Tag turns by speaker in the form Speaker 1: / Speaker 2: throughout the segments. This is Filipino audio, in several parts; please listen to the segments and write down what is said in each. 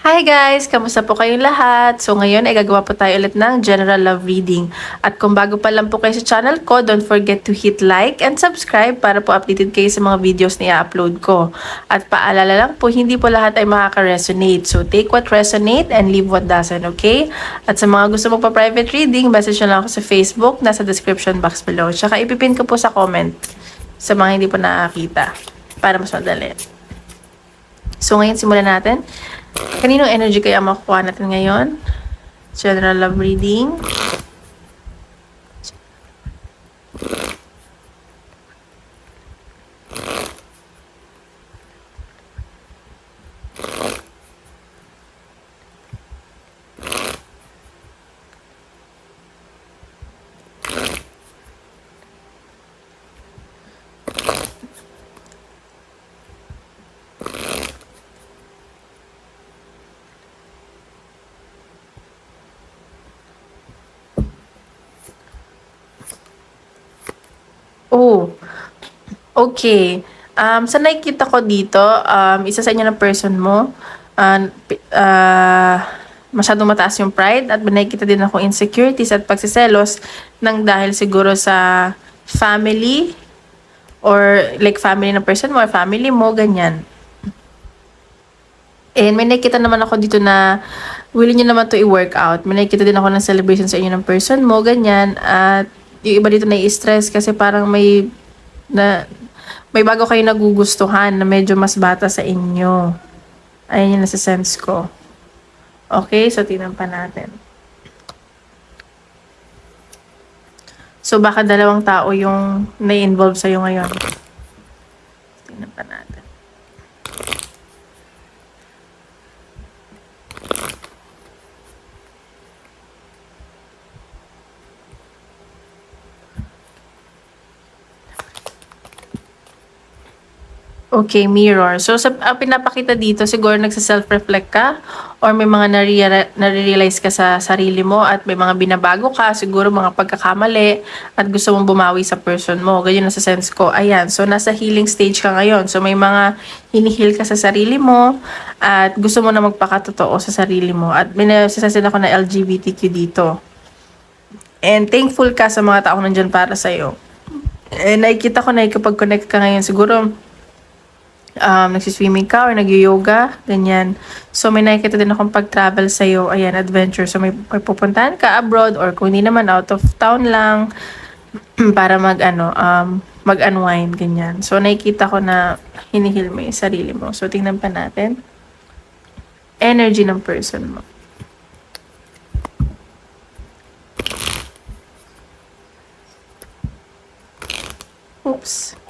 Speaker 1: Hi guys! Kamusta po kayong lahat? So ngayon ay gagawa po tayo ulit ng general love reading. At kung bago pa lang po kayo sa channel ko, don't forget to hit like and subscribe para po updated kayo sa mga videos na i-upload ko. At paalala lang po, hindi po lahat ay makaka-resonate. So take what resonate and leave what doesn't, okay? At sa mga gusto magpa-private reading, message nyo lang ako sa Facebook, nasa description box below. Tsaka ipipin ko po sa comment sa mga hindi po nakakita para mas madali. So ngayon simulan natin. Kaninong energy kaya makukuha natin ngayon? General love reading. Oh, okay. Sa nakikita ko dito, isa sa inyo ng person mo, masyadong mataas yung pride at nakikita din ako insecurities at pagsiselos ng dahil siguro sa family or like family ng person mo or family mo, ganyan. And may nakikita naman ako dito na willing nyo naman to i-work out. May nakikita din ako ng celebration sa inyo ng person mo, ganyan. At yung iba dito nai-stress kasi parang may bago kayo nagugustuhan na medyo mas bata sa inyo. Ayan yung nasa sense ko. Okay, so tingnan pa natin. So baka dalawang tao yung na-involve sa'yo ngayon. Tingnan pa natin. Okay, mirror. So, pinapakita dito, siguro nagsa-self-reflect ka or may mga nare-realize ka sa sarili mo at may mga binabago ka, siguro mga pagkakamali at gusto mong bumawi sa person mo. Ganyan na sa sense ko. Ayan, so nasa healing stage ka ngayon. So, may mga hinihil ka sa sarili mo at gusto mo na magpakatotoo sa sarili mo. At may nasasasin ako na LGBTQ dito. And thankful ka sa mga taong nandyan para sa'yo. And nakikita ko na kapag connect ka ngayon, siguro nagsiswimming ka or nag-yoga, ganyan. So, may nakikita din akong pag-travel sa'yo, ayan, adventure. So, may pupuntahan ka abroad or kung hindi naman out of town lang para mag-unwind, ganyan. So, nakikita ko na hinihil mo yung sarili mo. So, tingnan pa natin. Energy ng person mo. Oops.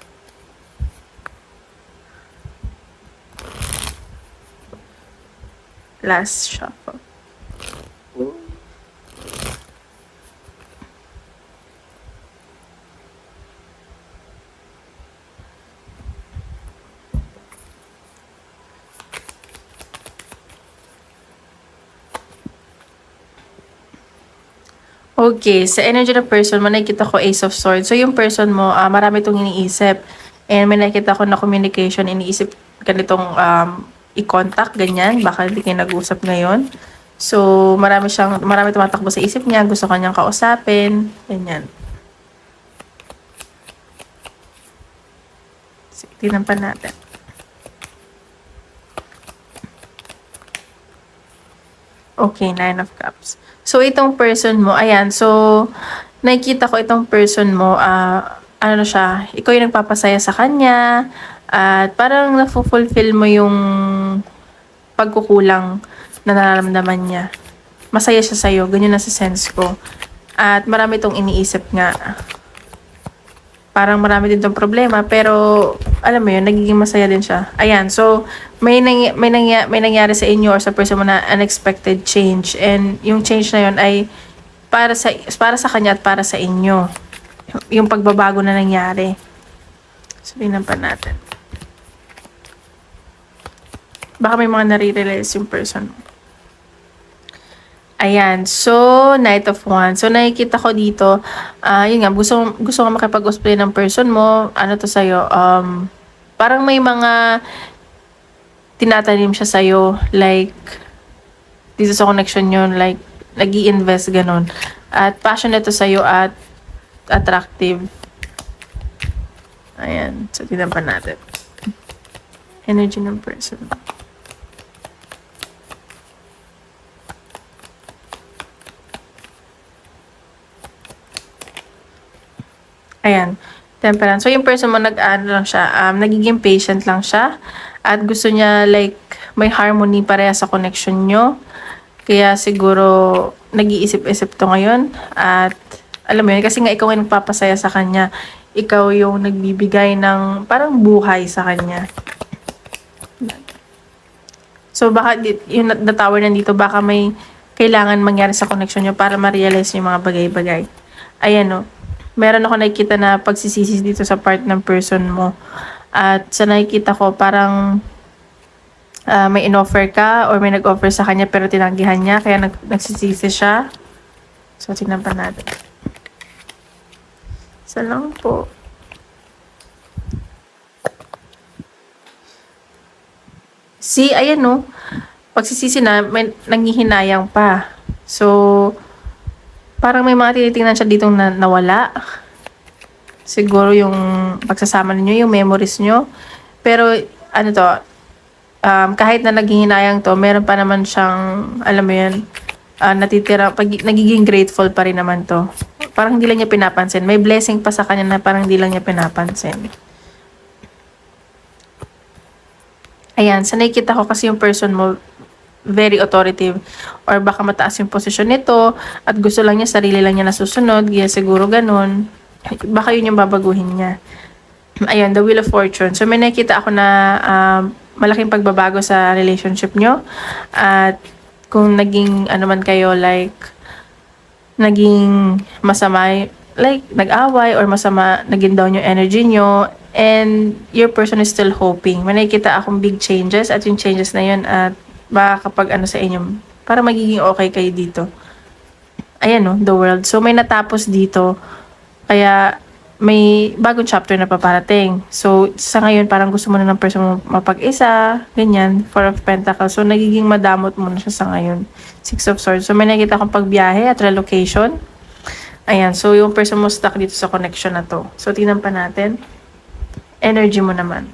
Speaker 1: Last shuffle. Okay, sa energy ng person mo, nakikita ko Ace of Swords. So, yung person mo, marami itong iniisip. And may nakikita ko na communication, iniisip ganitong i-contact, ganyan. Baka hindi kayo nag-usap ngayon. So, marami tumatakbo sa isip niya. Gusto kanyang kausapin. Ganyan. Sige, tingnan pa natin. Okay, 9 of Cups. So, itong person mo, ayan. So, nakikita ko itong person mo, ano na siya, ikaw yung nagpapasaya sa kanya, at parang na-fulfill mo yung pagkukulang na nararamdaman niya. Masaya siya sa'yo, ganyan na sa sense ko. At marami itong iniisip nga. Parang marami din itong problema, pero alam mo yun, nagiging masaya din siya. Ayan, so may nangyari sa inyo or sa person mo na unexpected change. And yung change na yun ay para sa kanya at para sa inyo. Yung pagbabago na nangyari. So, tingnan pa natin. Baka may mga nare-realize yung person mo. Ayan, so, Knight of Wands. So, nakikita ko dito, yun nga, gusto ko makipag-cosplay ng person mo, ano to sa'yo, parang may mga tinatanim siya sa'yo, like, dito sa connection nyo, like, nag-i-invest, ganun. At passionate to sa'yo at attractive. Ayan. So, tignan pa natin. Energy ng person. Ayan. Temperance. So, yung person mo nag-ano lang siya, nagiging patient lang siya. At gusto niya, like, may harmony pareha sa connection nyo. Kaya siguro, nag-iisip-isip to ngayon. At, alam mo yun, kasi nga ikaw yung nagpapasaya sa kanya. Ikaw yung nagbibigay ng parang buhay sa kanya. So, baka yung natower nandito, baka may kailangan mangyari sa connection nyo para ma-realize yung mga bagay-bagay. Ayan, no. Meron ako nakikita na pagsisisi dito sa part ng person mo. At sa nakikita ko, parang may in-offer ka or may nag-offer sa kanya pero tinanggihan niya, kaya nagsisisi siya. So, tingnan pa natin. Isa lang po. See, ayan no. Pagsisisi na, may nanghihinayang pa. So, parang may mga tinitingnan siya ditong nawala. Siguro yung pagsasama ninyo, yung memories nyo. Pero, ano to, kahit na naghihinayang to, meron pa naman siyang, alam mo yun, natitira, nagiging grateful pa rin naman to. Parang hindi lang niya pinapansin. May blessing pa sa kanya na parang hindi lang niya pinapansin. Ayan, sa nakikita ko kasi yung person mo, very authoritative or baka mataas yung posisyon nito at gusto lang niya, sarili lang niya nasusunod, kaya siguro ganun. Baka yun yung babaguhin niya. Ayan, the Wheel of Fortune. So, may nakikita ako na malaking pagbabago sa relationship nyo. At kung naging, ano man kayo, like, naging masama, like, nag-away or masama, naging down yung energy nyo, and your person is still hoping. May nakikita akong big changes at yung changes na yun at baka kapag ano sa inyo, para magiging okay kayo dito. Ayan no, the world. So, may natapos dito. Kaya, may bagong chapter na paparating. So, sa ngayon, parang gusto mo na ng person mo mapag-isa, ganyan, Four of Pentacles. So, nagiging madamot mo na siya sa ngayon. Six of Swords. So, may nakita akong pagbiyahe at relocation. Ayan. So, yung person mo stuck dito sa connection na to. So, tingnan pa natin. Energy mo naman.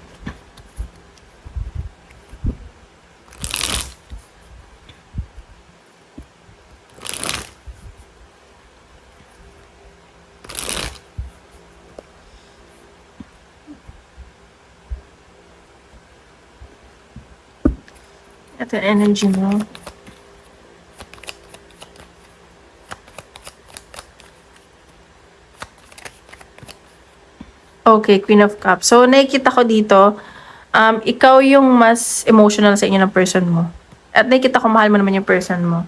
Speaker 1: Ito yung energy mo. Okay, Queen of Cups. So, nakikita ko dito, ikaw yung mas emotional sa inyo ng person mo. At nakikita ko, mahal mo naman yung person mo.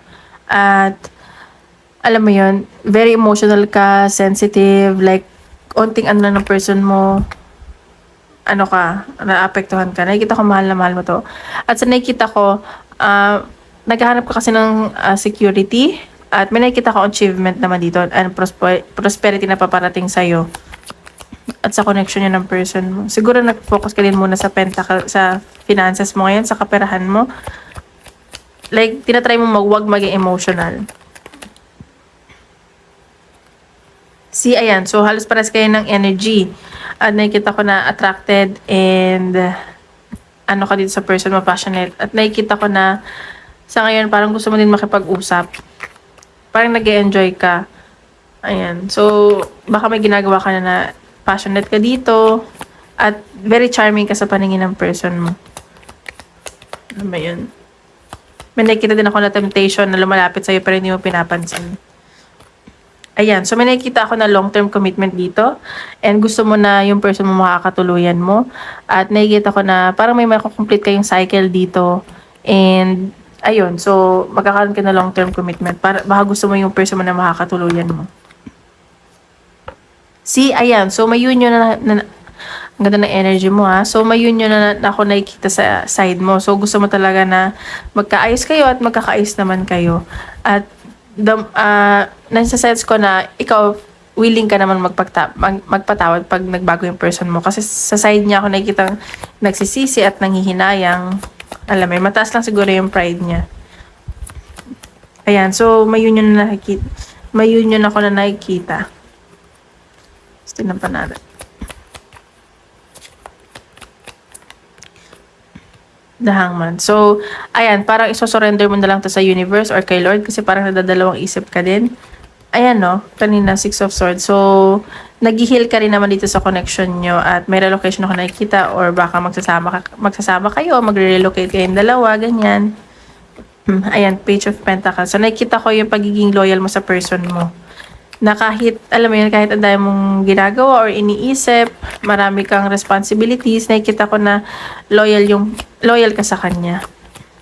Speaker 1: At, alam mo yun, very emotional ka, sensitive, like, onting ano lang ng person mo, ano ka, naapektuhan ka. Nakikita ko, mahal na mahal mo to. At sa nakikita ko, naghahanap ka kasi ng security, at may nakikita ko achievement naman dito, and prosperity na paparating sa'yo. At sa connection niya ng person mo. Siguro nag-focus ka din muna sa sa finances mo ngayon, sa kaperahan mo. Like, tinatry mo wag maging emotional. See, ayan. So, halos pares kayo ng energy. At nakikita ko na attracted and ano ka dito sa person mo, passionate. At nakikita ko na sa ngayon, parang gusto mo din makipag-usap. Parang nag-e-enjoy ka. Ayan. So, baka may ginagawa ka na passionate ka dito at very charming ka sa paningin ng person mo. Ano ba yun? May nakikita din ako na temptation na lumalapit sa'yo pero hindi mo pinapansin. Ayan. So, may nakikita ako na long-term commitment dito and gusto mo na yung person mo makakatuluyan mo. At nakikita ko na parang may makakomplete kayong cycle dito and ayun. So, magkakaroon ka na long-term commitment. Baka gusto mo yung person mo na makakatuluyan mo. See, ayan. So, may union ang ganda ng energy mo ha. So, may union na ako nakikita sa side mo. So, gusto mo talaga na magkaayos kayo at magkakaayos naman kayo. At, nasa sense ko na ikaw, willing ka naman magpatawad pag nagbago yung person mo. Kasi sa side niya ako nakikita nagsisisi at nanghihinayang. Alam mo, mataas lang siguro yung pride niya. Ayan, so may union na nakikita. May union ako na nakikita. Tingnan pa natin. The Hangman. So, ayan, parang isosurrender mo na lang to sa universe or kay Lord kasi parang nadadalawang isip ka din. Ayan, no? Kanina, Six of Swords. So, nag-heal ka rin naman dito sa connection nyo at may relocation ako nakikita or baka magsasama kayo, magre-relocate kayong dalawa, ganyan. Ayan, Page of Pentacles. So, nakikita ko yung pagiging loyal mo sa person mo. Na kahit, alam mo yun, kahit ang dami mong ginagawa or iniisip, marami kang responsibilities, nakikita ko na loyal ka sa kanya.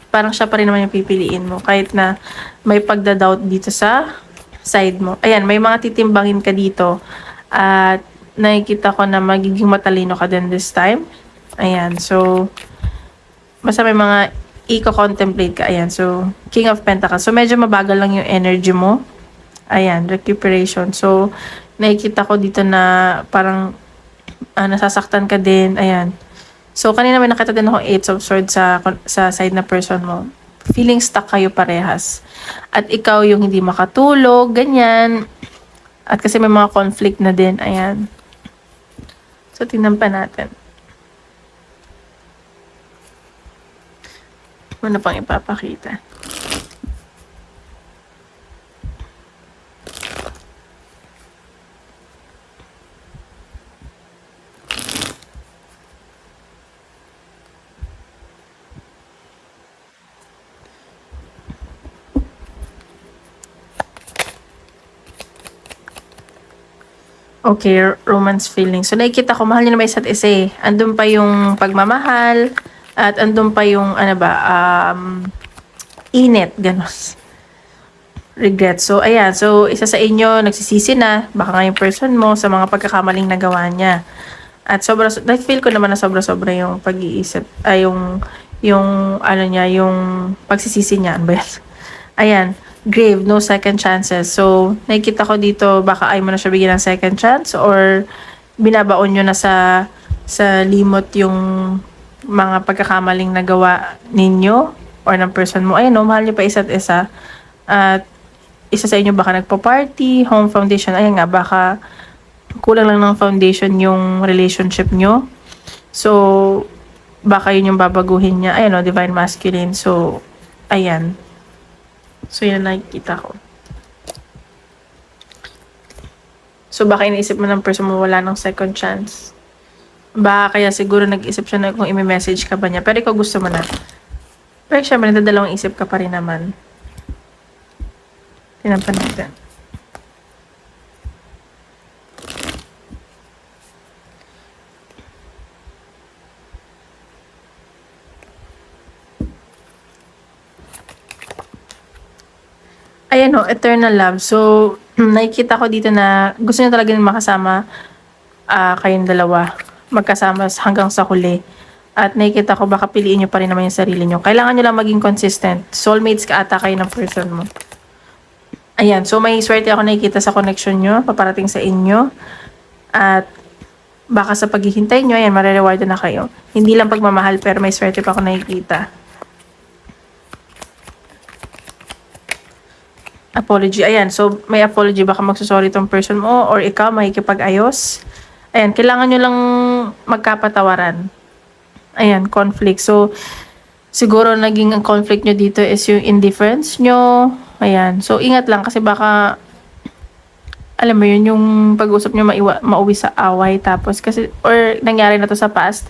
Speaker 1: Parang siya pa rin naman yung pipiliin mo, kahit na may pagda-doubt dito sa side mo. Ayan, may mga titimbangin ka dito, at nakikita ko na magiging matalino ka din this time. Ayan, so, basta may mga i-contemplate ka. Ayan, so, King of Pentacles. So, medyo mabagal lang yung energy mo. Ayan, recuperation. So, nakikita ko dito na parang nasasaktan ka din. Ayan. So, kanina may nakita din ako 8 of Swords sa side na person mo. Feeling stuck kayo parehas. At ikaw yung hindi makatulog, ganyan. At kasi may mga conflict na din. Ayan. So, tingnan pa natin. Ano pang ipapakita? Okay, romance feeling. So, nakikita ko, mahal nyo na may isa't isa eh. Andun pa yung pagmamahal, at andun pa yung, init, ganos. Regret. So, ayan. So, isa sa inyo, nagsisisi na, baka nga yung person mo, sa mga pagkakamaling nagawa niya. At feel ko naman na sobra-sobra yung pag-iisip, yung pagsisisi niya. Ano ba yan? Ayan. Grave, no second chances. So, nakikita ko dito, baka ayaw mo na siya bigyan ng second chance or binabaon nyo na sa limot yung mga pagkakamaling nagawa ninyo or ng person mo. Ayan, no, mahal nyo pa isa't isa. At isa sa inyo baka nagpa-party, home foundation. Ayan nga, baka kulang lang ng foundation yung relationship nyo. So, baka yun yung babaguhin niya. Ayan, no, divine masculine. So, ayan. So, yun ang nakikita ko. So, baka iniisip mo ng person mo wala ng second chance. Baka kaya siguro nag-isip siya na kung i-message ka ba niya. Pero ikaw gusto mo na. Pero syempre, nadadalawang isip ka pa rin naman. Tinampan natin. Ayan o, eternal love. So, nakikita ko dito na gusto niya talaga makasama kayong dalawa. Magkasama hanggang sa huli. At nakikita ko baka piliin nyo pa rin naman yung sarili nyo. Kailangan nyo lang maging consistent. Soulmates ka ata kayo ng person mo. Ayan, so may swerte ako nakikita sa connection nyo, paparating sa inyo. At baka sa paghihintay nyo, ayan, marereward na kayo. Hindi lang pagmamahal, pero may swerte pa ako nakikita. Apology. Ayan. So, may apology. Baka magsasorry tong person mo or ikaw makikipag-ayos. Ayan. Kailangan nyo lang magkapatawaran. Ayan. Conflict. So, siguro naging ang conflict nyo dito is yung indifference nyo. Ayan. So, ingat lang kasi baka alam mo yun, yung pag-usap nyo mauwi sa away. Tapos, kasi, or nangyari na to sa past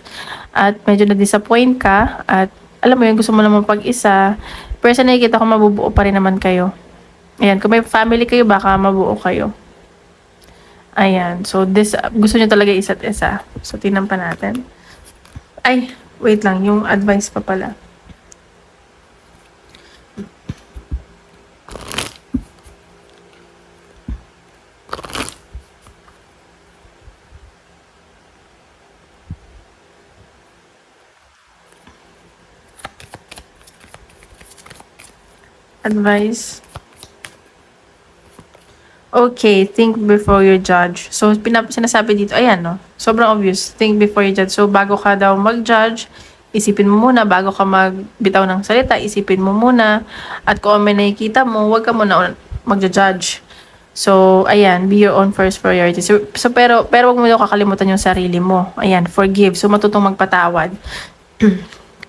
Speaker 1: at medyo na-disappoint ka at alam mo yun, gusto mo naman pag-isa. Pero sa nakikita ko, mabubuo pa rin naman kayo. Ayan, kung may family kayo, baka mabuo kayo. Ayan, so gusto nyo talaga isa't isa. So, tingnan pa natin. Ay, wait lang, yung advice pa pala. Advice. Okay, think before you judge. So, sinasabi dito, ayan, no? Sobrang obvious. Think before you judge. So, bago ka daw mag-judge, isipin mo muna bago ka magbitaw ng salita, isipin mo muna. At kung may nakikita mo, huwag ka muna magja-judge. So, ayan, be your own first priority. Pero wag mo daw kakalimutan yung sarili mo. Ayan, forgive. So, matutong magpatawad.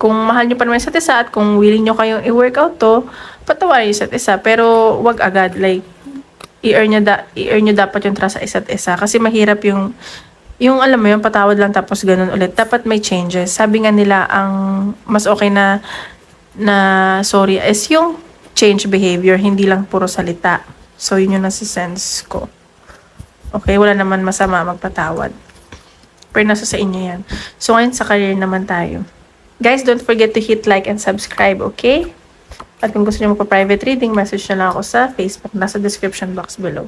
Speaker 1: Kung mahal nyo pa naman isa't isa at kung willing nyo kayong i-workout to, patawarin yung isa't isa. Pero, wag agad. Like, i-earn nyo dapat yung trust sa isa't isa. Kasi mahirap yung alam mo, yung patawad lang tapos ganun ulit. Dapat may changes. Sabi nga nila, ang mas okay na sorry is yung change behavior, hindi lang puro salita. So, yun yung nasa-sense ko. Okay, wala naman masama magpatawad. Pero nasa sa inyo yan. So, ngayon sa career naman tayo. Guys, don't forget to hit like and subscribe, okay? At kung gusto nyo magpa-private reading, message na lang ako sa Facebook. Nasa description box below.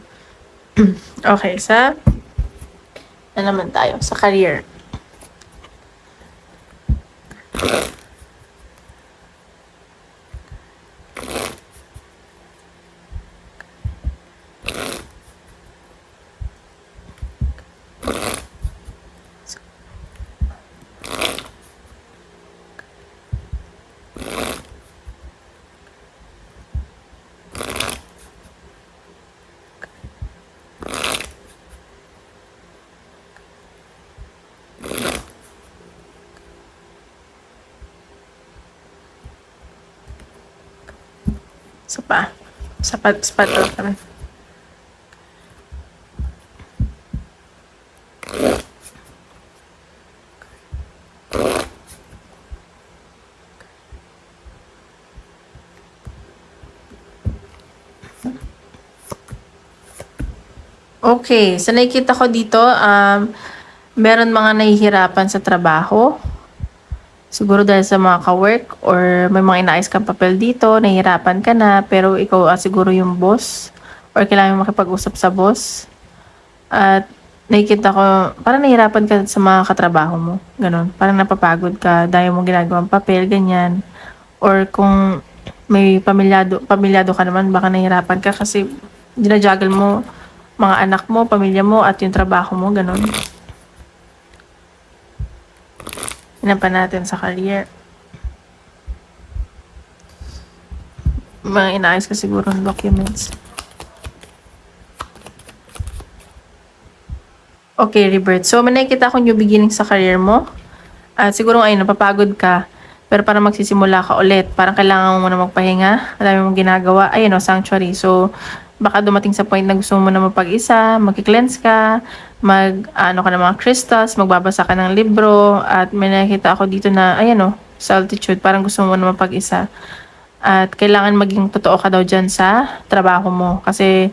Speaker 1: Okay, na naman tayo sa career. Sapat naman. Okay, so nakikita ko dito, meron mga nahihirapan sa trabaho. Siguro dahil sa mga ka-work or may mga inaayos kang papel dito, nahihirapan ka na, pero ikaw siguro yung boss or kailangan makipag-usap sa boss. At nakikita ko, parang nahihirapan ka sa mga katrabaho mo. Ganon. Parang napapagod ka dahil mo ginagawang papel, ganyan. Or kung may pamilyado ka naman, baka nahihirapan ka kasi dinajuggle mo mga anak mo, pamilya mo, at yung trabaho mo, ganon. Yan pa natin sa career. Mga inaayos ka siguro ng documents. Okay, Rebirth. So, may nakikita akong new beginning sa career mo. At siguro ngayon, napapagod ka. Pero parang magsisimula ka ulit. Parang kailangan mo muna magpahinga. Madami mong ginagawa. Ayun o, sanctuary. So, baka dumating sa point na gusto mo na mapag-isa, mag-cleanse ka, ano ka ng mga crystals, magbabasa ka ng libro, at may nakita ako dito na, ayan o, solitude, parang gusto mo na mapag-isa. At kailangan maging totoo ka daw dyan sa trabaho mo. Kasi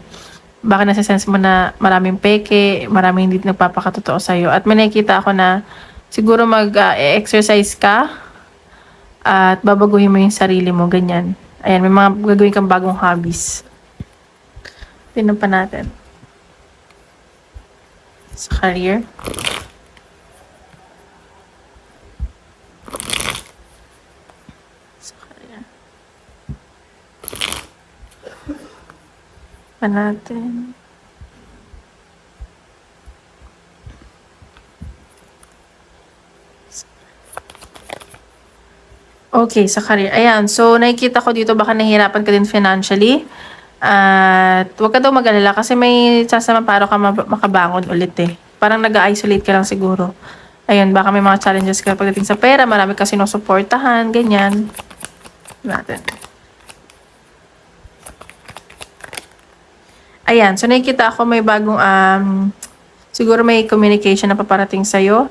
Speaker 1: baka nasa-sense mo na maraming peke, maraming hindi nagpapakatotoo sa'yo. At may nakita ako na siguro mag-exercise ka at babaguhin mo yung sarili mo, ganyan. Ayan, may mga gagawin kang bagong hobbies. Tingnan pa natin. Sa career. Sa career. Pa natin. Okay, sa career. Ayan, so nakikita ko dito baka nahihirapan ka din financially. At huwag ka daw mag-alala kasi may sasama para ka makabangon ulit eh. Parang nag-isolate ka lang siguro. Ayun, baka may mga challenges ka pagdating sa pera. Marami ka sinusuportahan, ganyan. Natin. Ayan, so nakikita ako may bagong, siguro may communication na paparating sa'yo.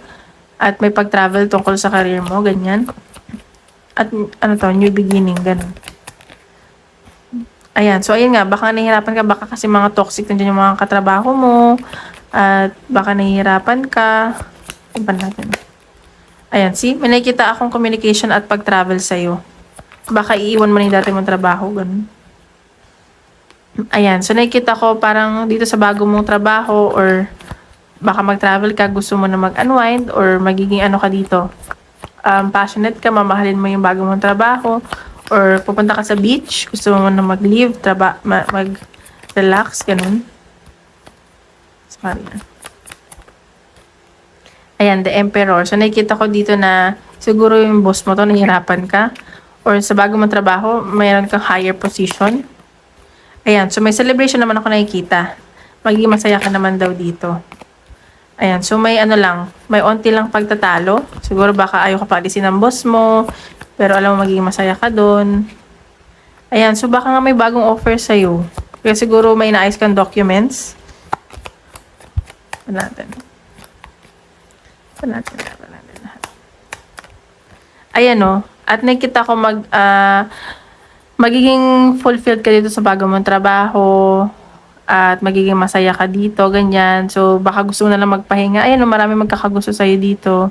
Speaker 1: At may pag-travel tungkol sa career mo, ganyan. At ano to, new beginning, ganun. Ayan, so ayun nga, baka nahihirapan ka, baka kasi mga toxic nandiyan yung mga katrabaho mo, at baka nahihirapan ka. Iban natin. Ayan, see, may nakikita akong communication at pag-travel sa'yo. Baka iiwan mo na yung dati mong trabaho, ganun. Ayan, so nakikita ko parang dito sa bago mong trabaho or baka mag-travel ka, gusto mo na mag-unwind or magiging ano ka dito. Passionate ka, mamahalin mo yung bago mong trabaho. Or pupunta ka sa beach, gusto mo na mag-live, mag-relax, ganun. Sorry. Ayan, the Emperor. So, nakikita ko dito na siguro yung boss mo to, nahihirapan ka. Or sa bago mong trabaho, mayroon kang higher position. Ayan, so may celebration naman ako nakikita. Magiging masaya ka naman daw dito. Ayan, so may ano lang, may onti lang pagtatalo. Siguro baka ayaw ka paalisin ng boss mo, pero alam mo magiging masaya ka doon. Ayan, so baka nga may bagong offer sa'yo. Kaya siguro may inaayos kang documents. Natin. Ayan o. At nakita ko magiging fulfilled ka dito sa bago mong trabaho. At magiging masaya ka dito, ganyan. So, baka gusto mo na lang magpahinga. Ayan o, marami magkakagusto sa'yo dito.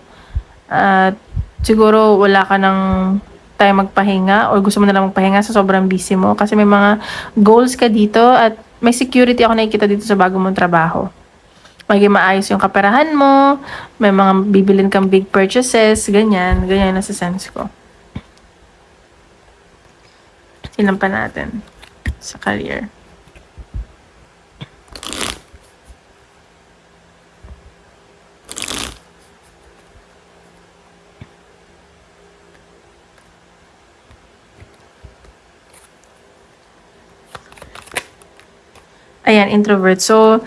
Speaker 1: At siguro wala ka ng time magpahinga or gusto mo na lang magpahinga sa sobrang busy mo. Kasi may mga goals ka dito at may security ako nakikita dito sa bago mong trabaho. Maging maayos yung kaperahan mo, may mga bibilin kang big purchases, ganyan. Ganyan na sa sense ko. Sinan pa natin sa career. Ayan, introvert. So,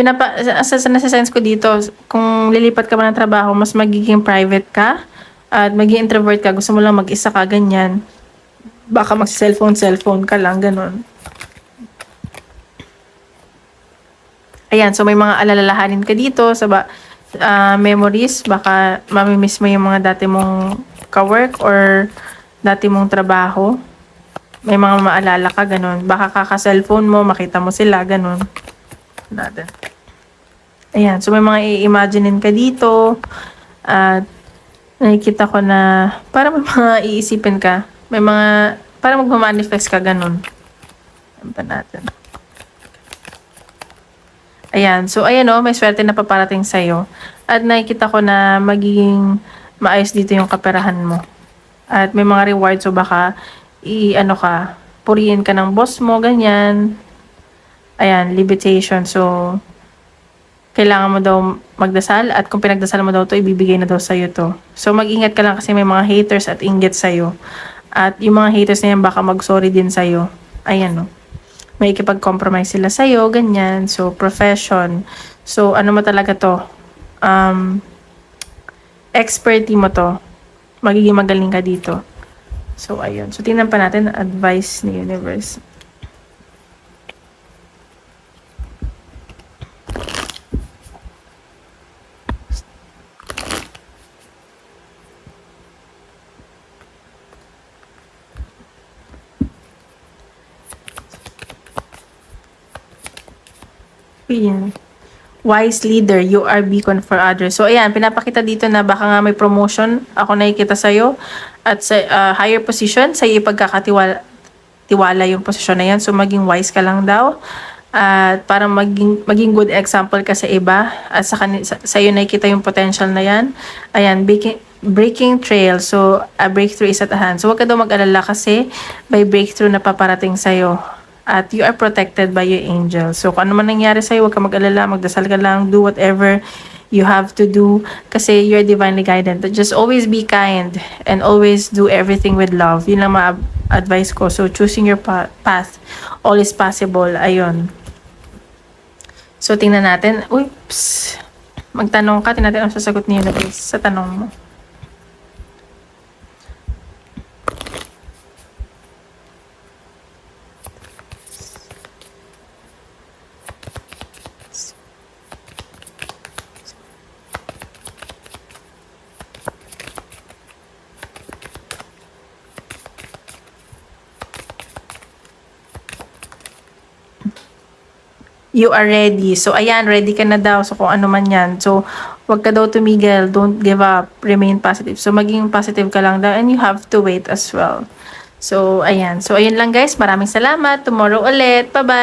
Speaker 1: nasa-sense ko dito, kung lilipat ka ba ng trabaho, mas magiging private ka, at magiging introvert ka, gusto mo lang mag-isa ka, ganyan. Baka mag-cellphone ka lang, ganun. Ayan, so may mga alalahanin ka dito sa memories, baka mamimiss mo yung mga dati mong ka-work or dati mong trabaho. May mga maalala ka, ganun. Baka kaka-cellphone mo, makita mo sila, ganun. Natin. Ayan, so may mga i-imaginein ka dito. At nakikita ko na para may mga iisipin ka. May mga, para magmamanifest ka, ganun. Ayan pa natin. Ayan, so ayan o, may swerte na paparating sa'yo. At nakikita ko na magiging maayos dito yung kaperahan mo. At may mga rewards, so baka purihin ka ng boss mo, ganyan. Ayan, levitation. So, kailangan mo daw magdasal at kung pinagdasal mo daw to, ibibigay na daw sa'yo to. So, mag-ingat ka lang kasi may mga haters at inggit sa'yo. At yung mga haters na yan, baka mag-sorry din sa'yo. Ayan, no. May ikipag-compromise sila sa'yo, ganyan. So, profession. So, ano mo talaga to? Expertise mo to. Magiging magaling ka dito. So, ayun. So, tingnan pa natin advice ni universe. Ayan. Wise leader, you are beacon for others. So, ayan, pinapakita dito na baka nga may promotion ako nakikita sa'yo at sa higher position, sa'yo ipagkakatiwala yung posisyon na yan. So, maging wise ka lang daw. At para maging good example ka sa iba. At sa'yo nakikita yung potential na yan. Ayan, breaking trail. So, a breakthrough is at hand. So, huwag ka daw mag-alala kasi may breakthrough na paparating sa'yo. At you are protected by your angel. So, kung ano man nangyari sa'yo, huwag ka mag-alala, magdasal ka lang, do whatever you have to do kasi you're divinely guided. Just always be kind and always do everything with love. Yun lang ma-advise ko. So, choosing your path, all is possible. Ayun. So, tingnan natin. Oops. Magtanong ka, tingnan natin ang sasagot ni universe sa tanong mo. You are ready. So, ayan, ready ka na daw. So, kung ano man yan. So, wag ka daw tumigil. Don't give up. Remain positive. So, maging positive ka lang daw. And you have to wait as well. So, ayan. So, ayun lang guys. Maraming salamat. Tomorrow ulit. Bye-bye.